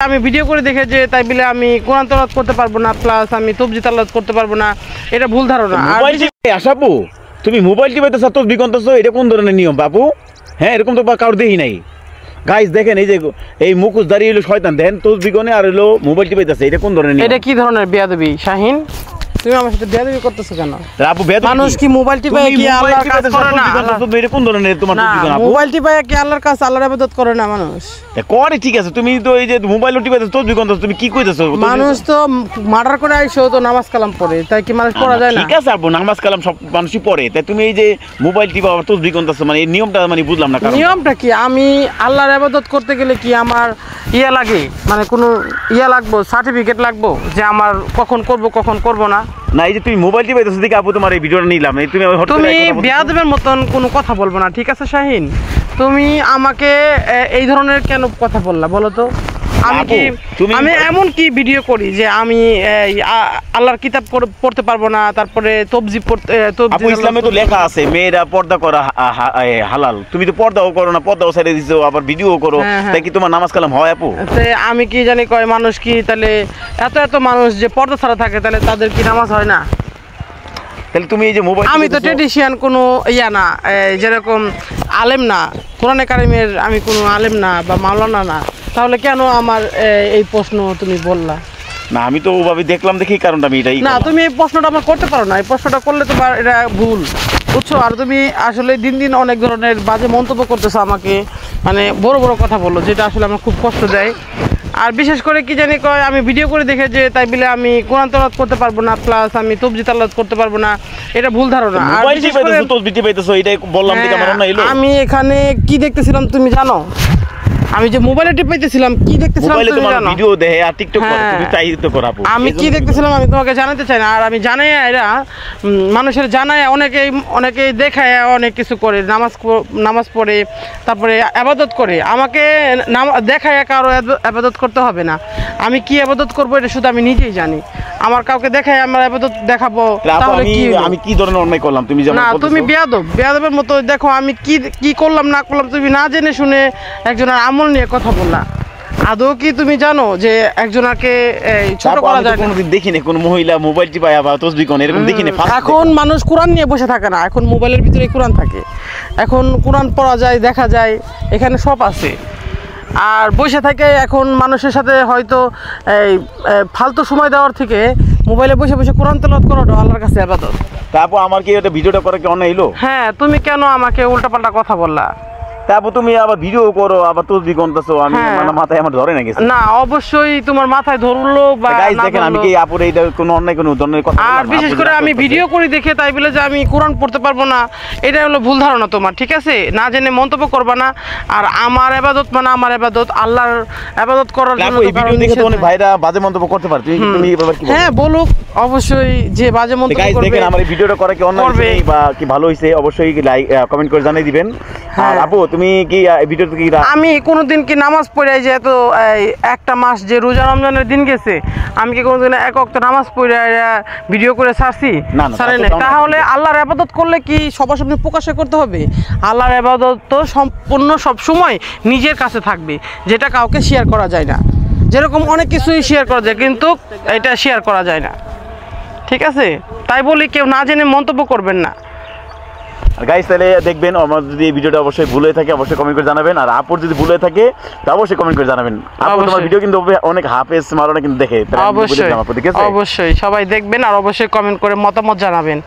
আমি ভিডিও করে দেখে যে তাই বলে আমি কোরআন তেলাওয়াত করতে পারবো না, প্লাস আমি তসবিহ তেলাওয়াত করতে পারবো না, এটা ভুল ধারণা। মোবাইল আসাবু তুমি মোবাইল টিপাইতেছো তসবিহ করতেছো, এটা কোন ধরনের নিয়ম বাবু? হ্যাঁ, এরকম তো কারোর দেখি নাই। গাইস দেখেন, এই যে এই মুখোশ দাঁড়িয়ে হলো শয়তান, দেখেন তসবিহ গনে আর হলো মোবাইল টিপাইতেছে, এটা কোন ধরনের নিয়ম? এটা কি ধরনের বেয়াদবি শাহিন? তুমি আমার সাথে বেয়াদবি করতেছো কেন? আপু বেয়াদবি মানুষ কি মোবাইল টিপায় কি আল্লাহর কাজ করে না? এটা কোন ধরনের তোমার তসবিহ? আপু মোবাইল টিপায় কি আল্লাহর কাজ, আল্লাহর ইবাদত করে না মানুষ? করে, ঠিক আছে। তুমি তো এই যে মোবাইল টিপাইতেছো তসবিহ করতেছো, তুমি কি কইতেছো? মানুষ তো মার্ডার করে আইসো তো নামাজ কালাম পড়ে, তাই কি মানুষ পড়া যায় না? ঠিক আছে আপু, নামাজ কালাম সব মানুষই পড়ে, তাই তুমি এই যে মোবাইল টিপা আবার তসবিহ করতেছো, মানে এই নিয়মটা মানে বুঝলাম না। নিয়মটা কি? আমি আল্লাহর ইবাদত করতে গেলে কি আমার ইয়া লাগে, মানে কোনো ইয়া লাগবো, সার্টিফিকেট লাগবো যে আমার কখন করব কখন করব না? না, এই যে তুমি মোবাইল টিপাইতেছো দেখে আপু তোমার এই ভিডিওটা নিলাম। তুমি বেয়াদবের মতন কোনো কথা বলবো না, ঠিক আছে শাহিন? তুমি আমাকে এই ধরনের কেন কথা বললা বলো তো? আমি এমন কি ভিডিও করি যে আমি আল্লাহর কিতাব পড়তে পারবো না, তারপরে তসবিহ পড়তে? ইসলামে তো লেখা আছে মেয়েরা পর্দা করা হালাল, তুমি তো পর্দাও করো না, পর্দাও ছেড়ে দিছো, আবার ভিডিও করো, তাই কি তোমার নামাজ কালাম হয় আপু? আমি কি জানি কয় মানুষ কি তাহলে এত এত মানুষ যে পর্দা ছাড়া থাকে, তাহলে তাদের কি নামাজ হয় না? তাহলে তুমি এই যে মোবাইল, আমি তো ট্রেডিশিয়ান কোনো ইয়া না, যেরকম আলেম না, কোরআনে কারিমের আমি কোনো আলেম না বা মাওলানা না, তাহলে কেন আমার এই প্রশ্ন তুমি বললা? না, আমি তো ওভাবে দেখলাম দেখি কারণটা আমি এটাই না, তুমি এই প্রশ্নটা আমার করতে পারো না, এই প্রশ্নটা করলে তোমার এটা ভুল, বুঝছো? আর তুমি আসলে দিন দিন অনেক ধরনের বাজে মন্তব্য করতেছো আমাকে, মানে বড় বড় কথা বললো, যেটা আসলে আমার খুব কষ্ট দেয়। আর বিশেষ করে কি জানি কয়, আমি ভিডিও করে দেখে যে তাই বলে আমি কোরআন তেলাওয়াত করতে পারবো না, প্লাস আমি তসবিহ তেলাওয়াত করতে পারবো না, এটা ভুল ধারণা। আমি এখানে কি দেখতেছিলাম তুমি জানো? আমি যে মোবাইলে টিপাইতেছিলাম, কি দেখতেছিলাম তুমি জানো? ভিডিও দেখে আর টিকটক করে, তুমি তাই তো করো আপু। আমি কি দেখতেছিলাম আমি তোমাকে জানাতে চাই না, আর আমি জানাই এরা মানুষের জানায় অনেকেই দেখায় অনেক কিছু করে, নামাজ পড়ে, তারপরে ইবাদত করে। আমাকে দেখায় কারো ইবাদত করতে হবে না, আমি কি ইবাদত করবো এটা শুধু আমি নিজেই জানি। আমার কাউকে দেখায় আমার ইবাদত দেখাবো, তাহলে কি আমি কি ধরনের অন্যায় করলাম তুমি জানো? না, তুমি বেয়াদবের মতো দেখো আমি কি করলাম না করলাম, তুমি না জেনে শুনে একজনের আমল নিয়ে কথা বললা। আদৌ কি তুমি জানো যে একজনকে ছোট করা যায় না? কোনোদিন দেখিনি কোন মহিলা মোবাইল টিপায় আবার তসবিহ করে, এরকম দেখিনি। এখন মানুষ কোরআন নিয়ে বসে থাকে না, এখন মোবাইলের ভিতরে কোরআন থাকে, এখন কোরআন পড়া যায়, দেখা যায়, এখানে সব আছে। আর বসে থাকে এখন মানুষের সাথে হয়তো এই ফালতু সময় দেওয়ার থেকে মোবাইলে বসে বসে কোরআন তেলাওয়াত করাটা আল্লাহর কাছে ইবাদত। তারপর আমার কি এটা ভিডিওটা করে কি অন্যায় হলো? হ্যাঁ, তুমি কেন আমাকে উল্টাপাল্টা কথা বললা? তারপর তুমি আবার ভিডিও করো, আবার তসবিহ করতেছো, আমি মাথায় আমার ধরে না গেছে। না, অবশ্যই তোমার মাথায় ধরলো বা গাইস দেখেন, আমি কি আপুর এইটা কোনো অন্যায় কোনো ধরনের কথা? আর বিশেষ করে আমি ভিডিও করে দেখে তাই বলে যে আমি কোরআন পড়তে পারবো না, এটা হলো ভুল ধারণা তোমার, ঠিক আছে? না জেনে মন্তব্য করবা না। আর আমার ইবাদত মানে আমার ইবাদত, আল্লাহর ইবাদত করার জন্য এই ভিডিও দেখে তো অনেক ভাইরা বাজে মন্তব্য করতে পারে, তুমি এবার কি বলছো? হ্যাঁ, বলুক, অবশ্যই যে বাজে মন্তব্য করবে। গাইস দেখেন, আমার এই ভিডিওটা করে কি অন্যায় হইছে বা কি ভালো হইছে, অবশ্যই লাইক কমেন্ট করে জানিয়ে দিবেন। আর আপু তুমি কি ভিডিওতে কি আমি কোনোদিন কি নামাজ পড়ে যে এত একটা মাস যে রোজা রমজানের দিন গেছে, আমি কি কোনোদিন এক ওয়াক্ত নামাজ পড়ে ভিডিও করে ছাড়ছি? তাহলে আল্লাহর ইবাদত করলে কি সবার সামনে প্রকাশ করতে হবে? আল্লাহর ইবাদত তো সম্পূর্ণ সব সময় নিজের কাছে থাকবে, যেটা কাউকে শেয়ার করা যায় না। যেরকম অনেক কিছুই শেয়ার করা যায়, কিন্তু এটা শেয়ার করা যায় না, ঠিক আছে? তাই বলি কেউ না জেনে মন্তব্য করবেন না। গাইস তাহলে দেখবেন, আমার যদি এই ভিডিওটা অবশ্যই ভুল হয়ে থাকে অবশ্যই কমেন্ট করে জানাবেন, আর আপুর যদি ভুল হয়ে থাকে তা অবশ্যই কমেন্ট করে জানাবেন। আপু তোমার ভিডিও কিন্তু অনেক হাফেজ মারানো কিন্তু দেখে, অবশ্যই সবাই দেখবেন আর অবশ্যই কমেন্ট করে মতামত জানাবেন।